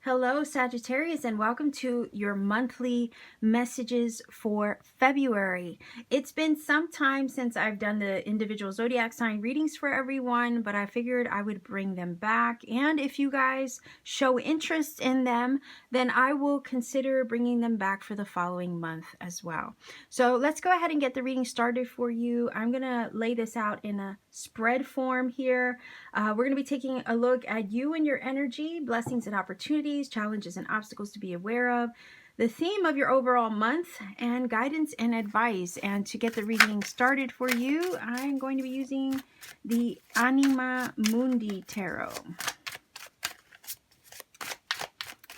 Hello, Sagittarius, and welcome to your monthly messages for February. It's been some time since I've done the individual zodiac sign readings for everyone, but I figured I would bring them back. And if you guys show interest in them, then I will consider bringing them back for the following month as well. So let's go ahead and get the reading started for you. I'm going to lay this out in a spread form here. We're going to be taking a look at you and your energy, blessings and opportunities, challenges and obstacles to be aware of, the theme of your overall month, and guidance and advice. And to get the reading started for you, I'm going to be using the Anima Mundi Tarot.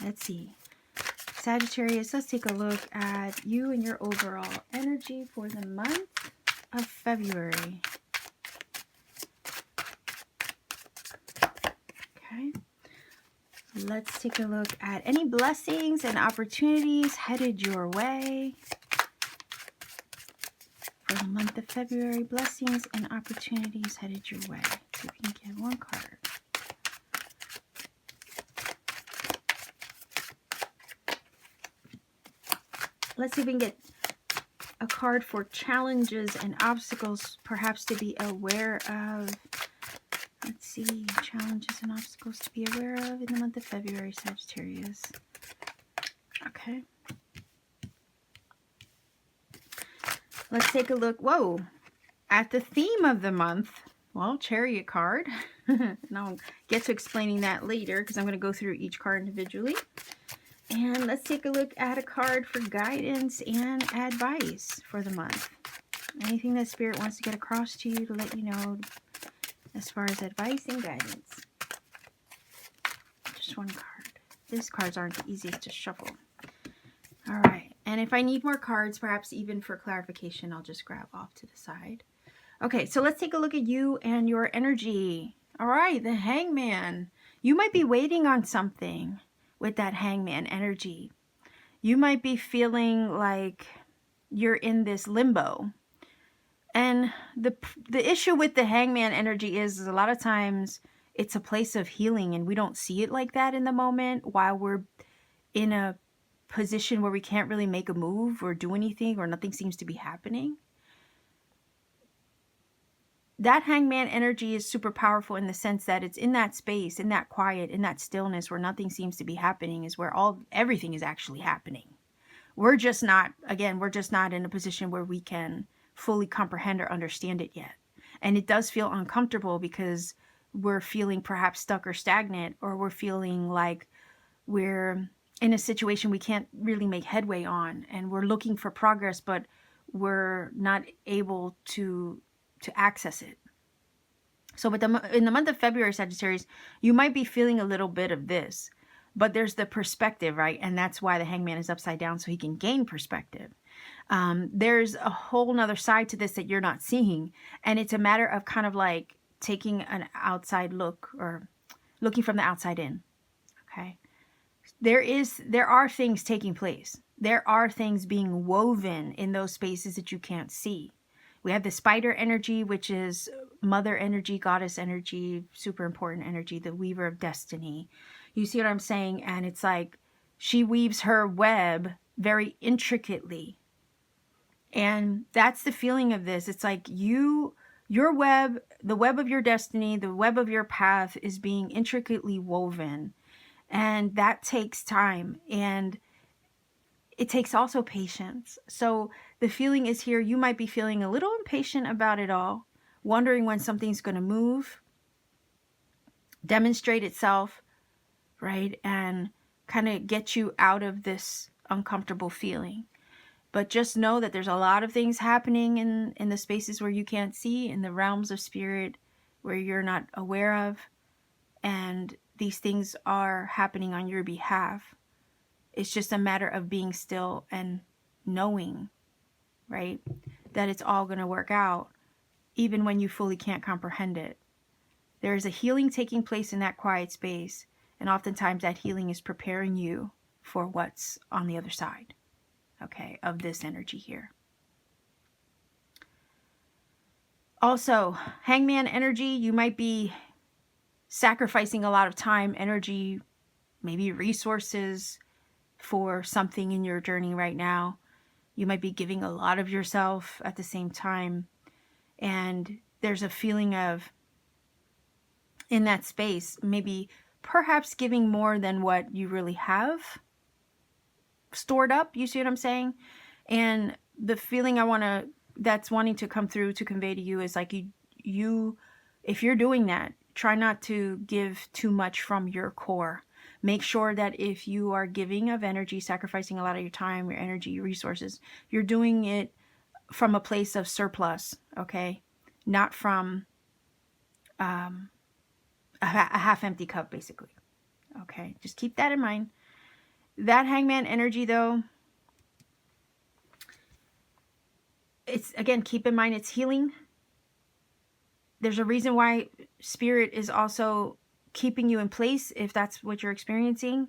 Let's see. Sagittarius, let's take a look at you and your overall energy for the month of February. Okay. Let's take a look at any blessings and opportunities headed your way for the month of February. Blessings and opportunities headed your way. See if we can get one card. Let's see if we can get a card for challenges and obstacles perhaps to be aware of. Let's see, challenges and obstacles to be aware of in the month of February, Sagittarius. Okay. Let's take a look, at the theme of the month. Well, Chariot card. And I'll get to explaining that later because I'm going to go through each card individually. And let's take a look at a card for guidance and advice for the month. Anything that Spirit wants to get across to you to let you know as far as advice and guidance. Just one card. These cards aren't the easiest to shuffle. All right. And if I need more cards, perhaps even for clarification, I'll just grab off to the side. Okay, so let's take a look at you and your energy. All right, the Hangman. You might be waiting on something with that Hangman energy. You might be feeling like you're in this limbo. And the issue with the Hangman energy is a lot of times it's a place of healing and we don't see it like that in the moment while we're in a position where we can't really make a move or do anything or nothing seems to be happening. That Hangman energy is super powerful in the sense that it's in that space, in that quiet, in that stillness where nothing seems to be happening is where everything is actually happening. We're just not in a position where we can fully comprehend or understand it yet. And it does feel uncomfortable because we're feeling perhaps stuck or stagnant, or we're feeling like we're in a situation we can't really make headway on, and we're looking for progress, but we're not able to access it. So in the month of February, Sagittarius, you might be feeling a little bit of this, but there's the perspective, right? And that's why the Hangman is upside down, so he can gain perspective. There's a whole nother side to this that you're not seeing. And it's a matter of kind of like taking an outside look or looking from the outside in. Okay. There are things taking place. There are things being woven in those spaces that you can't see. We have the spider energy, which is mother energy, goddess energy, super important energy, the weaver of destiny. You see what I'm saying? And it's like she weaves her web very intricately. And that's the feeling of this. It's like your web, the web of your destiny, the web of your path is being intricately woven. And that takes time. And it takes also patience. So the feeling is here, you might be feeling a little impatient about it all, wondering when something's going to move, demonstrate itself, right? And kind of get you out of this uncomfortable feeling. But just know that there's a lot of things happening in the spaces where you can't see, in the realms of spirit where you're not aware of. And these things are happening on your behalf. It's just a matter of being still and knowing, right, that it's all going to work out, even when you fully can't comprehend it. There is a healing taking place in that quiet space. And oftentimes that healing is preparing you for what's on the other side. Okay, of this energy here. Also, hangman energy, you might be sacrificing a lot of time, energy, maybe resources for something in your journey right now. You might be giving a lot of yourself at the same time. And there's a feeling of, in that space, maybe perhaps giving more than what you really have stored up. You see what I'm saying? And the feeling that's wanting to come through to convey to you is like you, if you're doing that, try not to give too much from your core. Make sure that if you are giving of energy, sacrificing a lot of your time, your energy, your resources, you're doing it from a place of surplus, okay? Not from a half-empty cup, basically. Okay, just keep that in mind. That hangman energy, though, it's, again, keep in mind it's healing. There's a reason why Spirit is also keeping you in place if that's what you're experiencing.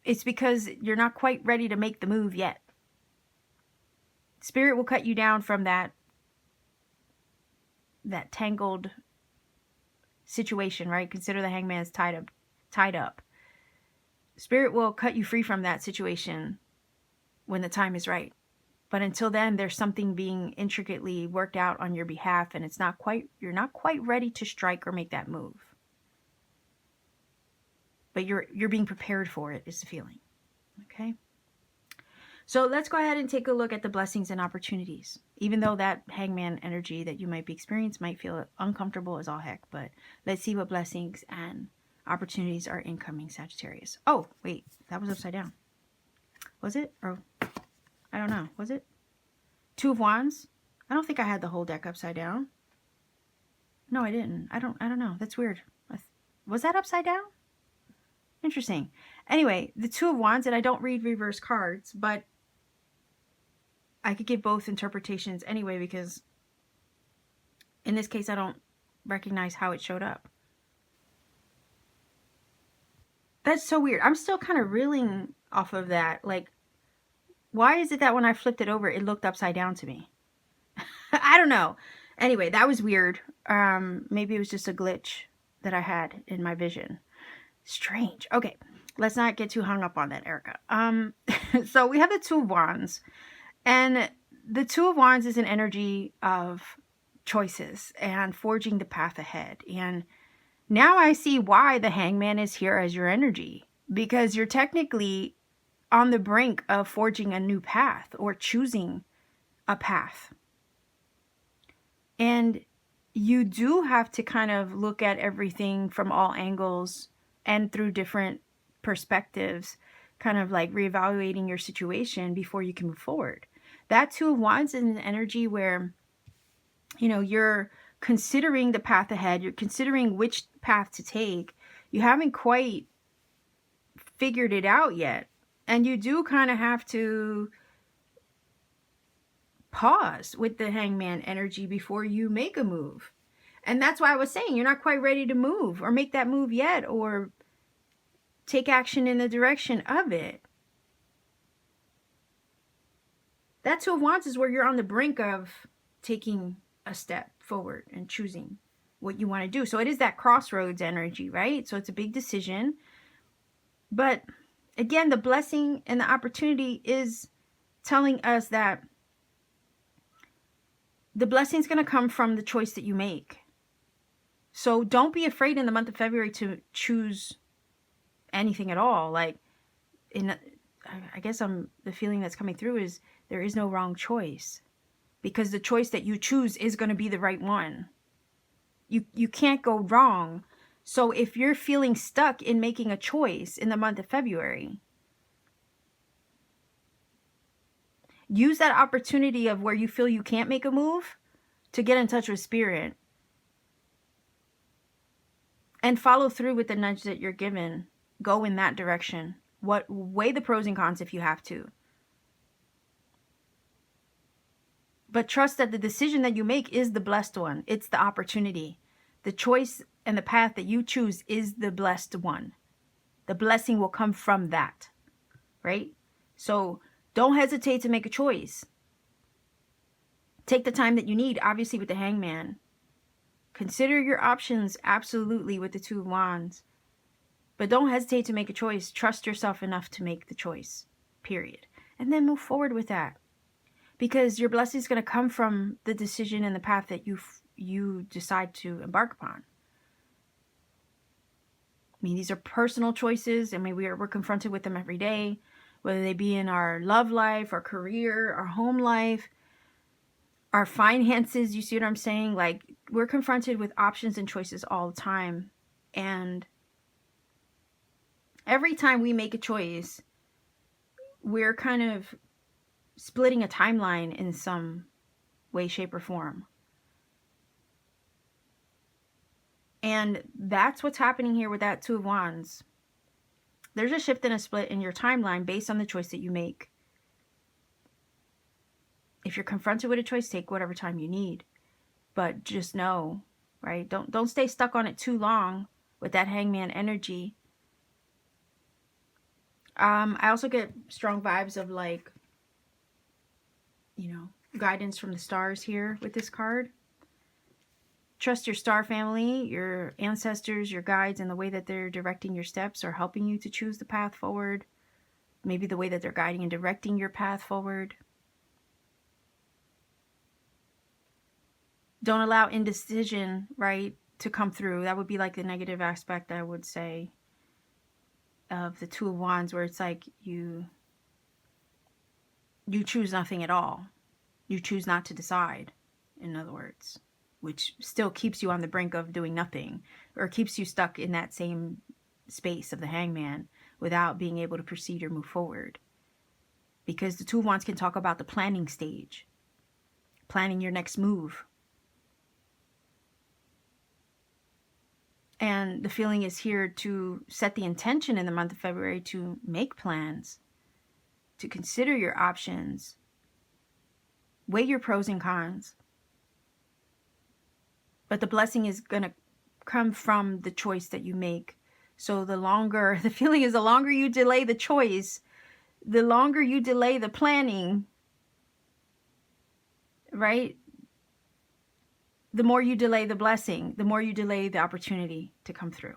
It's because you're not quite ready to make the move yet. Spirit will cut you down from that tangled situation, right? Consider the hangman is tied up. Spirit will cut you free from that situation when the time is right. But until then, there's something being intricately worked out on your behalf, and you're not quite ready to strike or make that move. But you're being prepared for it, is the feeling. Okay? So let's go ahead and take a look at the blessings and opportunities. Even though that hangman energy that you might be experiencing might feel uncomfortable as all heck, but let's see what blessings and opportunities are incoming, Sagittarius. Oh, wait, that was upside down. Was it? Or I don't know. Was it? Two of Wands? I don't think I had the whole deck upside down. No, I didn't. I don't know. That's weird. Was that upside down? Interesting. Anyway, the Two of Wands, and I don't read reverse cards, but I could give both interpretations anyway, because in this case, I don't recognize how it showed up. That's so weird. I'm still kind of reeling off of that. Like, why is it that when I flipped it over, it looked upside down to me? I don't know. Anyway, that was weird. Maybe it was just a glitch that I had in my vision. Strange. Okay, let's not get too hung up on that, Erica. So we have the Two of Wands. And the Two of Wands is an energy of choices and forging the path ahead. And now I see why the hangman is here as your energy. Because you're technically on the brink of forging a new path or choosing a path. And you do have to kind of look at everything from all angles and through different perspectives, kind of like reevaluating your situation before you can move forward. That Two of Wands is an energy where, you know, you're considering the path ahead. You're considering which path to take. You haven't quite figured it out yet. And you do kind of have to pause with the hangman energy before you make a move. And that's why I was saying you're not quite ready to move or make that move yet or take action in the direction of it. That Two of Wands is where you're on the brink of taking a step forward and choosing what you want to do. So it is that crossroads energy, right? So it's a big decision. But again, the blessing and the opportunity is telling us that the blessing is going to come from the choice that you make. So don't be afraid in the month of February to choose anything at all. Like, I guess the feeling that's coming through is there is no wrong choice, because the choice that you choose is going to be the right one. You can't go wrong. So if you're feeling stuck in making a choice in the month of February, use that opportunity of where you feel you can't make a move to get in touch with Spirit and follow through with the nudge that you're given. Go in that direction. Weigh the pros and cons if you have to. But trust that the decision that you make is the blessed one. It's the opportunity. The choice and the path that you choose is the blessed one. The blessing will come from that, right? So don't hesitate to make a choice. Take the time that you need, obviously, with the Hangman. Consider your options, absolutely, with the Two of Wands. But don't hesitate to make a choice. Trust yourself enough to make the choice, period. And then move forward with that. Because your blessing is going to come from the decision and the path that you decide to embark upon. I mean, these are personal choices. I mean, we're confronted with them every day, whether they be in our love life, our career, our home life, our finances. You see what I'm saying? Like, we're confronted with options and choices all the time. And every time we make a choice, we're kind of splitting a timeline in some way, shape, or form. And that's what's happening here with that Two of Wands. There's a shift and a split in your timeline based on the choice that you make. If you're confronted with a choice, take whatever time you need. But just know, right? Don't stay stuck on it too long with that Hangman energy. I also get strong vibes of, like, you know, guidance from the stars here with this card. Trust your star family, your ancestors, your guides, and the way that they're directing your steps or helping you to choose the path forward. Maybe the way that they're guiding and directing your path forward. Don't allow indecision, right, to come through. That would be like the negative aspect, I would say, of the Two of Wands, where it's like you choose nothing at all. You choose not to decide, in other words, which still keeps you on the brink of doing nothing, or keeps you stuck in that same space of the Hangman without being able to proceed or move forward. Because the Two of Wands can talk about the planning stage, planning your next move. And the feeling is here to set the intention in the month of February to make plans, to consider your options, weigh your pros and cons. But the blessing is going to come from the choice that you make. So the feeling is the longer you delay the choice, the longer you delay the planning, right? The more you delay the blessing, the more you delay the opportunity to come through.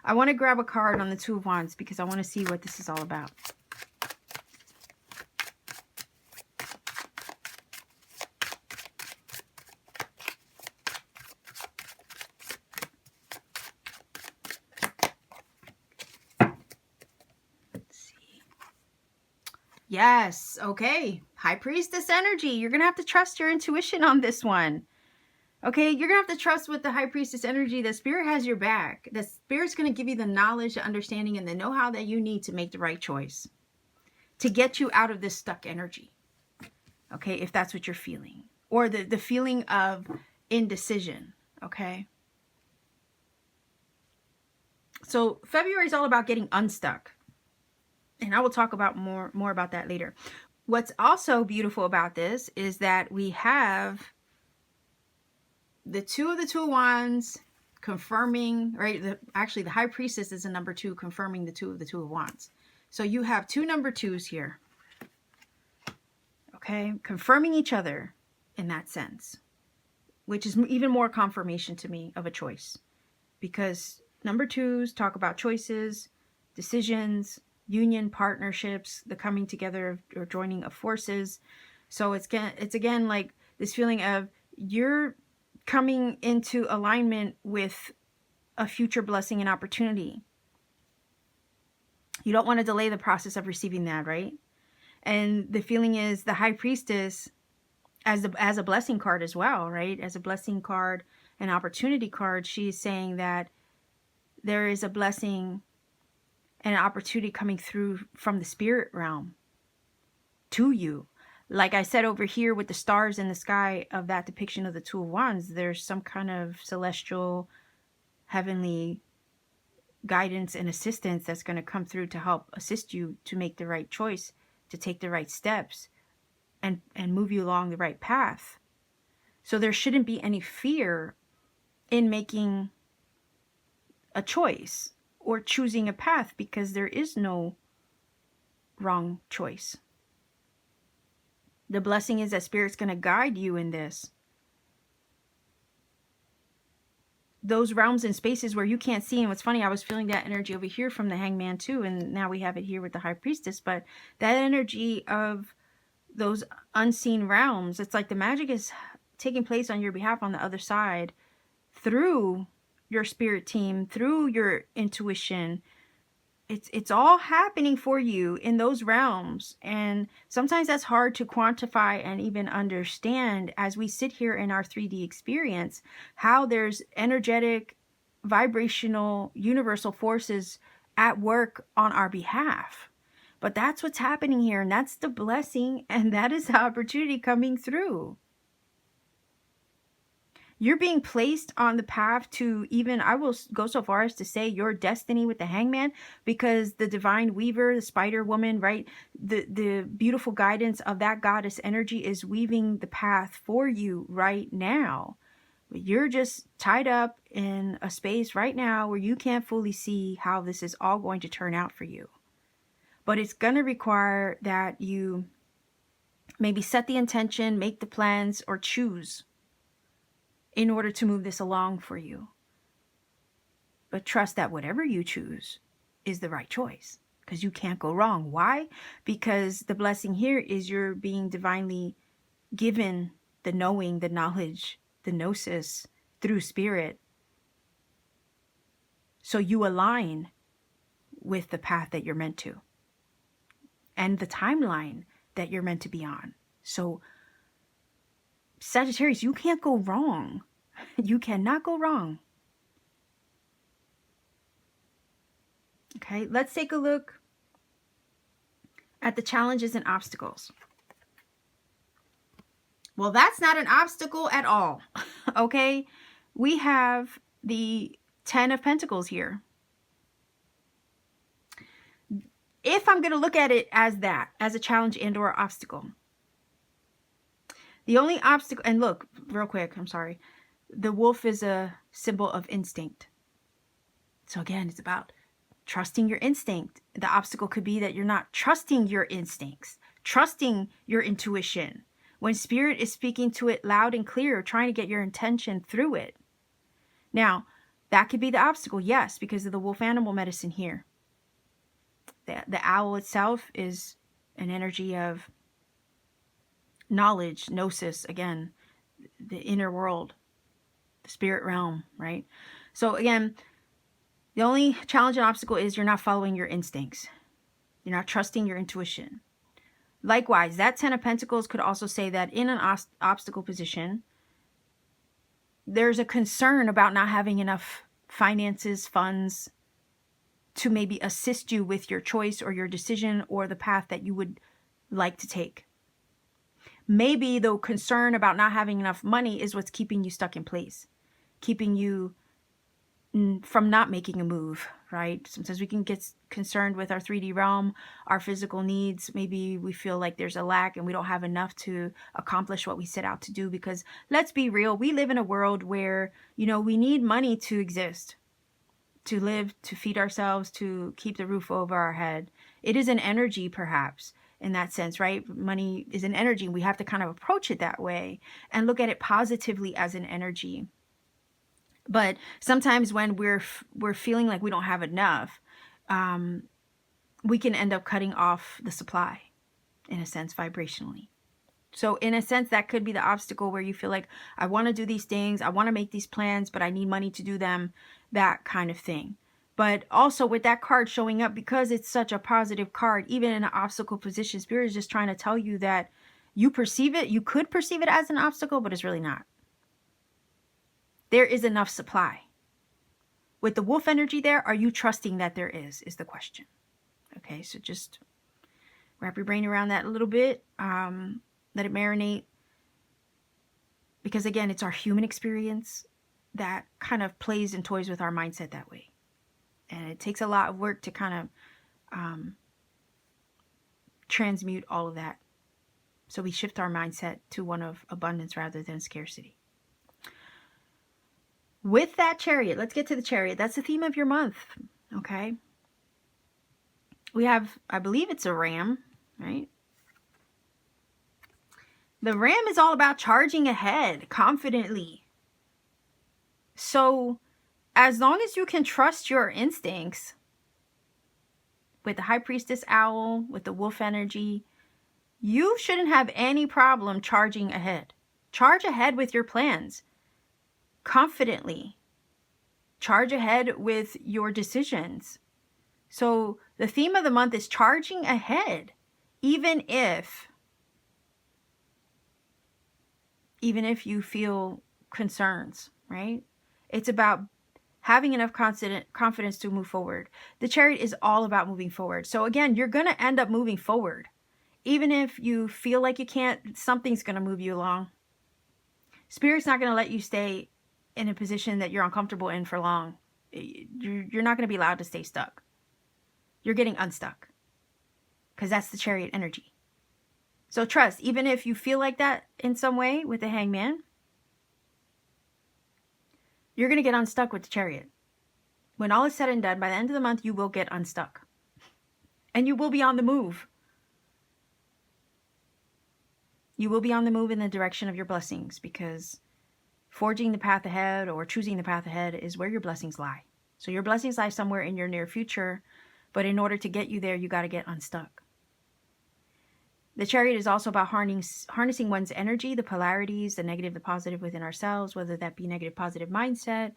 I want to grab a card on the Two of Wands because I want to see what this is all about. Let's see. Yes, okay. High Priestess energy. You're going to have to trust your intuition on this one. Okay, you're going to have to trust with the High Priestess energy that Spirit has your back. The Spirit's going to give you the knowledge, the understanding, and the know-how that you need to make the right choice. To get you out of this stuck energy. Okay, if that's what you're feeling. Or the feeling of indecision. Okay. So February is all about getting unstuck. And I will talk about more about that later. What's also beautiful about this is that we have the Two of Wands confirming, right? Actually, the High Priestess is a number 2 confirming the Two of Wands. So you have 2 number 2s here. Okay, confirming each other in that sense, which is even more confirmation to me of a choice. Because number 2s talk about choices, decisions, union, partnerships, the coming together or joining of forces. So it's again like this feeling of you're coming into alignment with a future blessing and opportunity. You don't want to delay the process of receiving that, right? And the feeling is the High Priestess as a blessing card as well, right? As a blessing card, an opportunity card, she's saying that there is a blessing and an opportunity coming through from the spirit realm to you. Like I said over here with the stars in the sky of that depiction of the Two of Wands, there's some kind of celestial, heavenly guidance and assistance that's going to come through to help assist you to make the right choice, to take the right steps, and move you along the right path. So there shouldn't be any fear in making a choice or choosing a path, because there is no wrong choice. The blessing is that Spirit's going to guide you in this. Those realms and spaces where you can't see. And what's funny, I was feeling that energy over here from the Hangman too. And now we have it here with the High Priestess. But that energy of those unseen realms, it's like the magic is taking place on your behalf on the other side through your spirit team, through your intuition. It's all happening for you in those realms. And sometimes that's hard to quantify and even understand as we sit here in our 3D experience, how there's energetic, vibrational, universal forces at work on our behalf. But that's what's happening here, and that's the blessing, and that is the opportunity coming through. You're being placed on the path to even, I will go so far as to say, your destiny with the Hangman, because the divine weaver, the spider woman, right? The beautiful guidance of that goddess energy is weaving the path for you right now. But you're just tied up in a space right now where you can't fully see how this is all going to turn out for you. But it's going to require that you maybe set the intention, make the plans, or choose in order to move this along for you. But trust that whatever you choose is the right choice, because you can't go wrong. Why? Because the blessing here is you're being divinely given the knowing, the knowledge, the gnosis through spirit. So you align with the path that you're meant to and the timeline that you're meant to be on. So Sagittarius, you can't go wrong. You cannot go wrong. Okay, let's take a look at the challenges and obstacles. Well, that's not an obstacle at all. Okay, we have the 10 of Pentacles here. If I'm going to look at it as that, as a challenge and or obstacle, the only obstacle, and look, real quick, I'm sorry. The wolf is a symbol of instinct. So again, it's about trusting your instinct. The obstacle could be that you're not trusting your instincts, trusting your intuition. When spirit is speaking to it loud and clear, trying to get your intention through it. Now, that could be the obstacle, yes, because of the wolf animal medicine here. The owl itself is an energy of knowledge, gnosis, again, the inner world, the spirit realm, right? So again, the only challenge and obstacle is you're not following your instincts. You're not trusting your intuition. Likewise, that 10 of Pentacles could also say that in an obstacle position, there's a concern about not having enough finances, funds, to maybe assist you with your choice or your decision or the path that you would like to take. Maybe the concern about not having enough money is what's keeping you stuck in place, keeping you from not making a move, right? Sometimes we can get concerned with our 3D realm, our physical needs. Maybe we feel like there's a lack and we don't have enough to accomplish what we set out to do, because let's be real, we live in a world where, you know, we need money to exist, to live, to feed ourselves, to keep the roof over our head. It is an energy, perhaps, in that sense, right? Money is an energy. We have to kind of approach it that way and look at it positively as an energy. But sometimes when we're feeling like we don't have enough, we can end up cutting off the supply, in a sense, vibrationally. So in a sense, that could be the obstacle where you feel like, I want to do these things, I want to make these plans, but I need money to do them, that kind of thing. But also with that card showing up, because it's such a positive card, even in an obstacle position, Spirit is just trying to tell you that you perceive it, you could perceive it as an obstacle, but it's really not. There is enough supply. With the wolf energy there, are you trusting that there is the question. Okay, so just wrap your brain around that a little bit. Let it marinate. Because again, it's our human experience that kind of plays and toys with our mindset that way. And it takes a lot of work to kind of transmute all of that. So we shift our mindset to one of abundance rather than scarcity. With that Chariot, let's get to the Chariot. That's the theme of your month, okay? We have, I believe it's a ram, right? The Ram is all about charging ahead confidently. So as long as you can trust your instincts, with the High Priestess Owl, with the Wolf energy, you shouldn't have any problem charging ahead. Charge ahead with your plans confidently. Charge ahead with your decisions. So the theme of the month is charging ahead, even if you feel concerns, right? It's about having enough confidence to move forward. The Chariot is all about moving forward. So again, you're going to end up moving forward. Even if you feel like you can't, something's going to move you along. Spirit's not going to let you stay in a position that you're uncomfortable in for long. You're not going to be allowed to stay stuck. You're getting unstuck. Because that's the Chariot energy. So trust, even if you feel like that in some way with the Hangman, you're going to get unstuck with the Chariot. When all is said and done, by the end of the month, you will get unstuck. And you will be on the move. You will be on the move in the direction of your blessings, because forging the path ahead or choosing the path ahead is where your blessings lie. So your blessings lie somewhere in your near future, but in order to get you there, you got to get unstuck. The Chariot is also about harnessing one's energy, the polarities, the negative, the positive within ourselves, whether that be negative, positive mindset,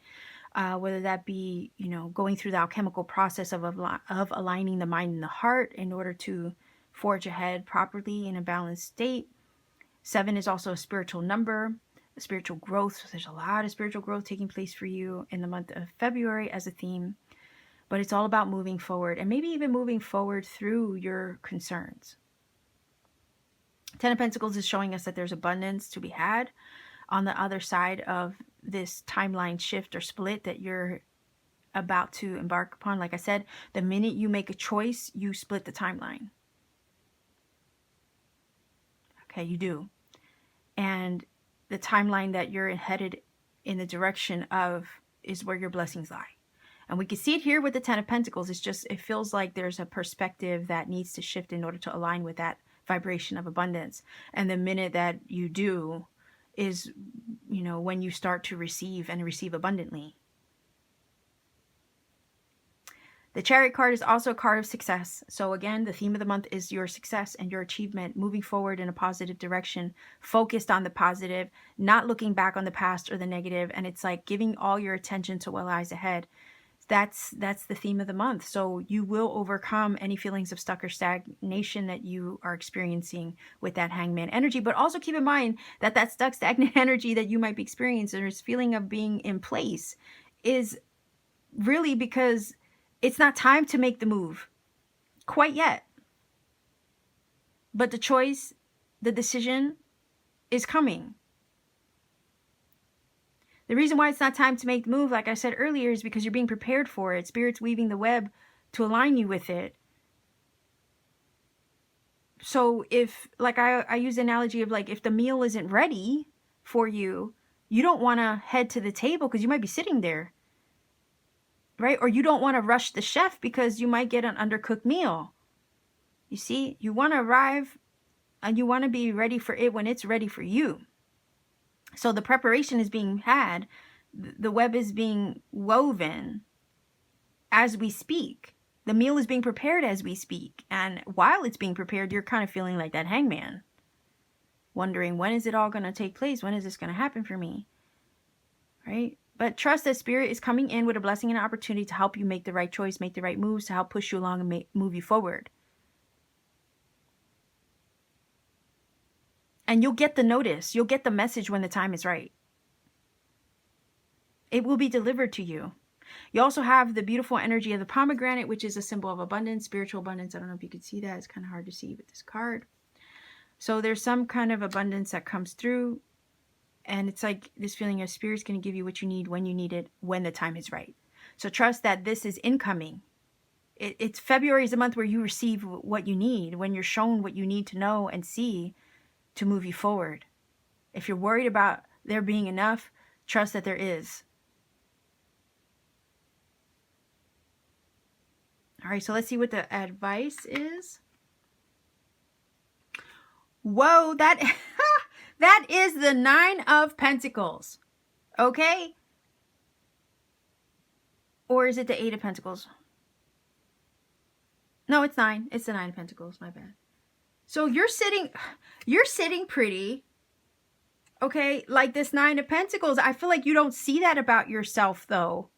whether that be, going through the alchemical process of aligning the mind and the heart in order to forge ahead properly in a balanced state. 7 is also a spiritual number, a spiritual growth. So there's a lot of spiritual growth taking place for you in the month of February as a theme. But it's all about moving forward, and maybe even moving forward through your concerns. 10 of Pentacles is showing us that there's abundance to be had on the other side of this timeline shift or split that you're about to embark upon. Like I said, the minute you make a choice, you split the timeline. Okay, you do. And the timeline that you're headed in the direction of is where your blessings lie. And we can see it here with the 10 of Pentacles. It feels like there's a perspective that needs to shift in order to align with that vibration of abundance. And the minute that you do is, when you start to receive and receive abundantly. The Chariot card is also a card of success. So again, the theme of the month is your success and your achievement, moving forward in a positive direction, focused on the positive, not looking back on the past or the negative. And it's like giving all your attention to what lies ahead. That's the theme of the month. So you will overcome any feelings of stuck or stagnation that you are experiencing with that Hangman energy. But also keep in mind that that stuck, stagnant energy that you might be experiencing, or this feeling of being in place, is really because it's not time to make the move quite yet. But the choice, the decision is coming. The reason why it's not time to make the move, like I said earlier, is because you're being prepared for it. Spirit's weaving the web to align you with it. So if, like I use the analogy of, like, if the meal isn't ready for you, you don't want to head to the table because you might be sitting there, right? Or you don't want to rush the chef because you might get an undercooked meal. You see, you want to arrive and you want to be ready for it when it's ready for you. So the preparation is being had. The web is being woven as we speak. The meal is being prepared as we speak. And while it's being prepared, you're kind of feeling like that Hangman, wondering, when is it all going to take place? When is this going to happen for me? Right? But trust that Spirit is coming in with a blessing and an opportunity to help you make the right choice, make the right moves, to help push you along and move you forward. And you'll get the notice. You'll get the message when the time is right. It will be delivered to you. You also have the beautiful energy of the pomegranate, which is a symbol of abundance, spiritual abundance. I don't know if you can see that. It's kind of hard to see with this card. So there's some kind of abundance that comes through. And it's like this feeling of Spirit's going to give you what you need when you need it, when the time is right. So trust that this is incoming. It's February is the month where you receive what you need, when you're shown what you need to know and see to move you forward. If you're worried about there being enough, trust that there is. All right, so let's see what the advice is. Whoa, that That is the 9 of Pentacles. Okay? Or is it the 8 of Pentacles? No, it's 9. It's the 9 of Pentacles. My bad. So you're sitting pretty. Okay? Like this 9 of Pentacles. I feel like you don't see that about yourself, though.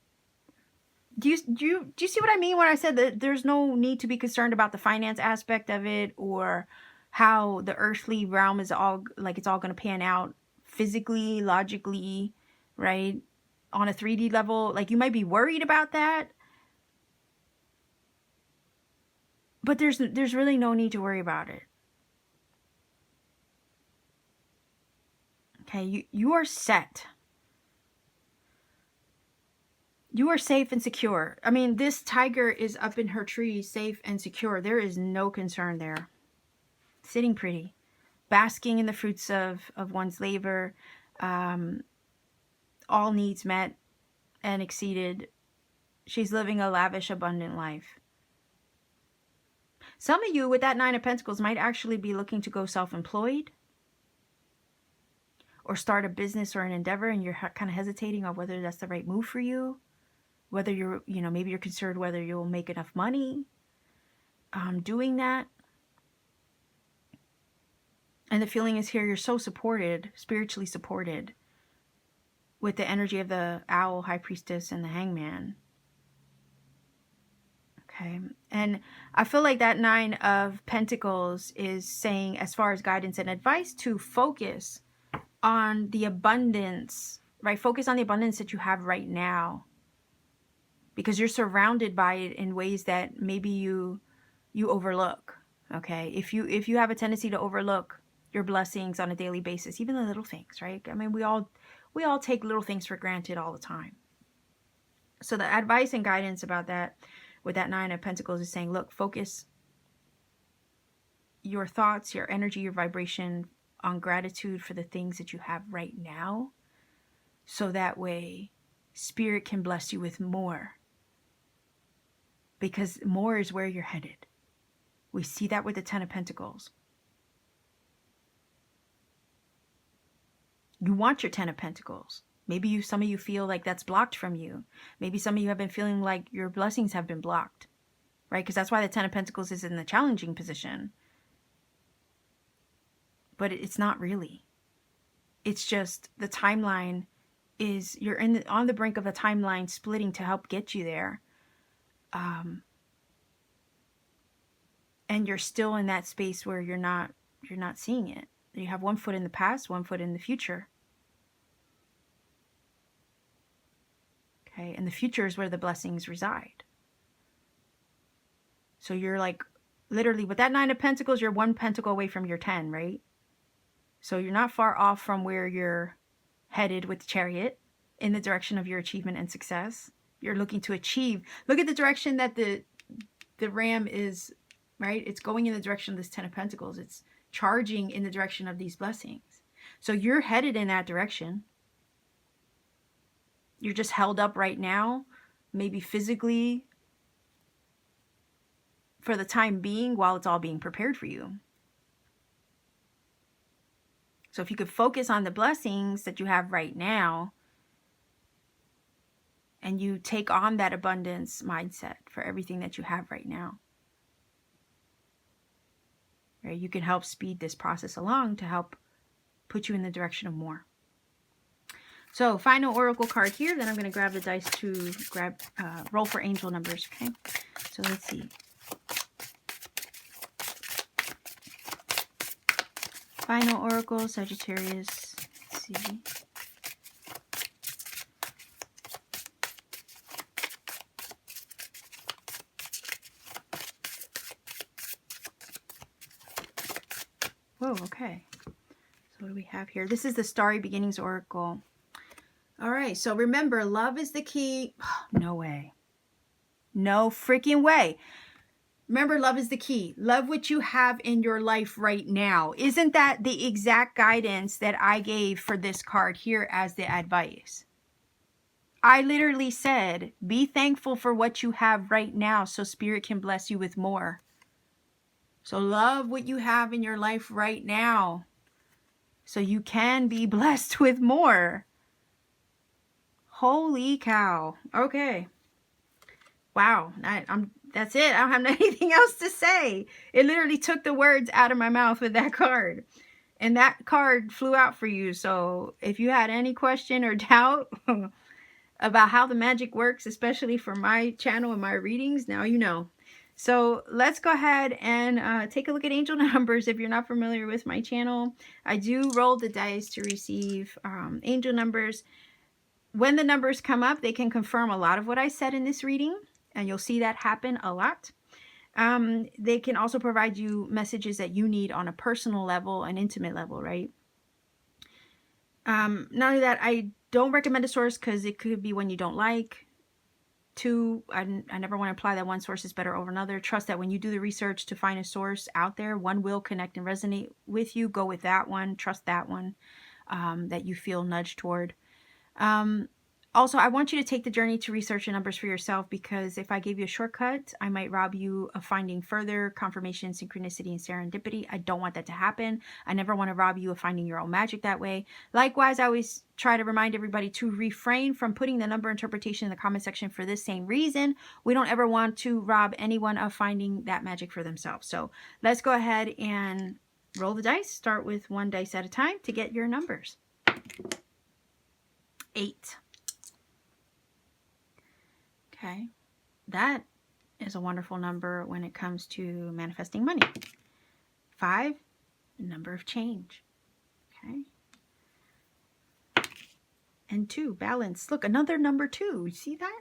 Do you see what I mean when I said that there's no need to be concerned about the finance aspect of it, or how the earthly realm is all like it's all going to pan out physically, logically, right? On a 3D level. Like you might be worried about that, but there's really no need to worry about it. Okay, you are set. You are safe and secure. I mean, this tiger is up in her tree, safe and secure. There is no concern there. Sitting pretty. Basking in the fruits of one's labor. All needs met and exceeded. She's living a lavish, abundant life. Some of you with that 9 of Pentacles might actually be looking to go self-employed. Or start a business or an endeavor, and you're kind of hesitating on whether that's the right move for you. Whether you're, maybe you're concerned whether you'll make enough money doing that. And the feeling is here, you're so supported, spiritually supported, with the energy of the Owl, High Priestess, and the Hangman. Okay. And I feel like that 9 of Pentacles is saying, as far as guidance and advice, to focus on the abundance, right? Focus on the abundance that you have right now. Because you're surrounded by it in ways that maybe you overlook. Okay, if you have a tendency to overlook your blessings on a daily basis, even the little things, right? I mean, we all take little things for granted all the time. So the advice and guidance about that, with that 9 of Pentacles, is saying, look, focus your thoughts, your energy, your vibration on gratitude for the things that you have right now, so that way Spirit can bless you with more. Because more is where you're headed. We see that with the 10 of Pentacles. You want your 10 of Pentacles. Maybe some of you feel like that's blocked from you. Maybe some of you have been feeling like your blessings have been blocked. Right? Because that's why the 10 of Pentacles is in the challenging position. But it's not really. It's just the timeline is, you're on the brink of a timeline splitting to help get you there. And you're still in that space where you're not seeing it. You have one foot in the past, one foot in the future. Okay, and the future is where the blessings reside. So you're like, literally, with that 9 of Pentacles, you're 1 pentacle away from your 10, right? So you're not far off from where you're headed with the Chariot, in the direction of your achievement and success. You're looking to achieve. Look at the direction that the ram is, right? It's going in the direction of this 10 of Pentacles. It's charging in the direction of these blessings. So you're headed in that direction. You're just held up right now, maybe physically, for the time being, while it's all being prepared for you. So if you could focus on the blessings that you have right now, and you take on that abundance mindset for everything that you have right now, right, you can help speed this process along to help put you in the direction of more. So final oracle card here. Then I'm going to grab the dice to roll for angel numbers. Okay, so let's see. Final oracle, Sagittarius. Let's see. Whoa, okay. So what do we have here? This is the Starry Beginnings Oracle. All right, so remember, love is the key. No way. No freaking way. Remember, love is the key. Love what you have in your life right now. Isn't that the exact guidance that I gave for this card here as the advice? I literally said, be thankful for what you have right now so Spirit can bless you with more. So love what you have in your life right now. so you can be blessed with more. Holy cow. Okay. Wow. That's it. I don't have anything else to say. It literally took the words out of my mouth with that card. And that card flew out for you. So if you had any question or doubt about how the magic works, especially for my channel and my readings, now you know. So let's go ahead and take a look at angel numbers. If you're not familiar with my channel, I do roll the dice to receive angel numbers. When the numbers come up, they can confirm a lot of what I said in this reading, and you'll see that happen a lot. They can also provide you messages that you need on a personal level, an intimate level, right? Not only that, I don't recommend a source because it could be one you don't like. Two, I never want to imply that one source is better over another. Trust that when you do the research to find a source out there, one will connect and resonate with you. Go with that one. Trust that one that you feel nudged toward. Also, I want you to take the journey to research the numbers for yourself, because if I gave you a shortcut, I might rob you of finding further confirmation, synchronicity, and serendipity. I don't want that to happen. I never want to rob you of finding your own magic that way. Likewise, I always try to remind everybody to refrain from putting the number interpretation in the comment section for this same reason. We don't ever want to rob anyone of finding that magic for themselves. So let's go ahead and roll the dice. Start with one dice at a time to get your numbers. 8. Okay, that is a wonderful number when it comes to manifesting money. 5, number of change. Okay. And 2, balance. Look, another number 2. You see that?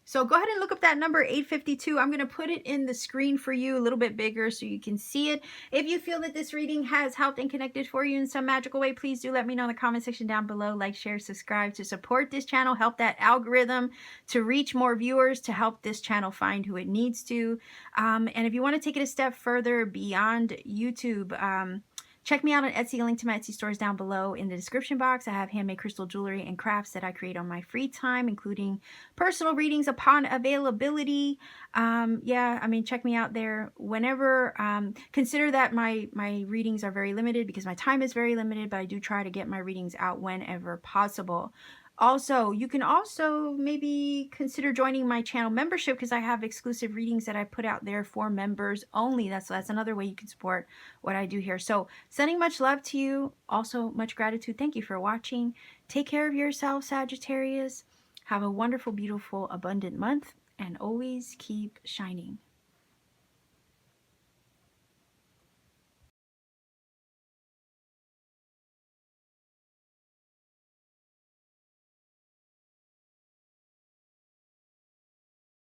So go ahead and look up that number 852. I'm going to put it in the screen for you a little bit bigger so you can see it. If you feel that this reading has helped and connected for you in some magical way, please do let me know in the comment section down below. Like, share, subscribe to support this channel, help that algorithm to reach more viewers, to help this channel find who it needs to. And if you want to take it a step further beyond YouTube, check me out on Etsy. Link to my Etsy stores down below in the description box. I have handmade crystal jewelry and crafts that I create on my free time, including personal readings upon availability. Yeah, I mean, check me out there whenever. Consider that my readings are very limited because my time is very limited, but I do try to get my readings out whenever possible. Also, you can also maybe consider joining my channel membership, because I have exclusive readings that I put out there for members only. That's another way you can support what I do here. So sending much love to you. Also much gratitude. Thank you for watching. Take care of yourself, Sagittarius. Have a wonderful, beautiful, abundant month, and always keep shining.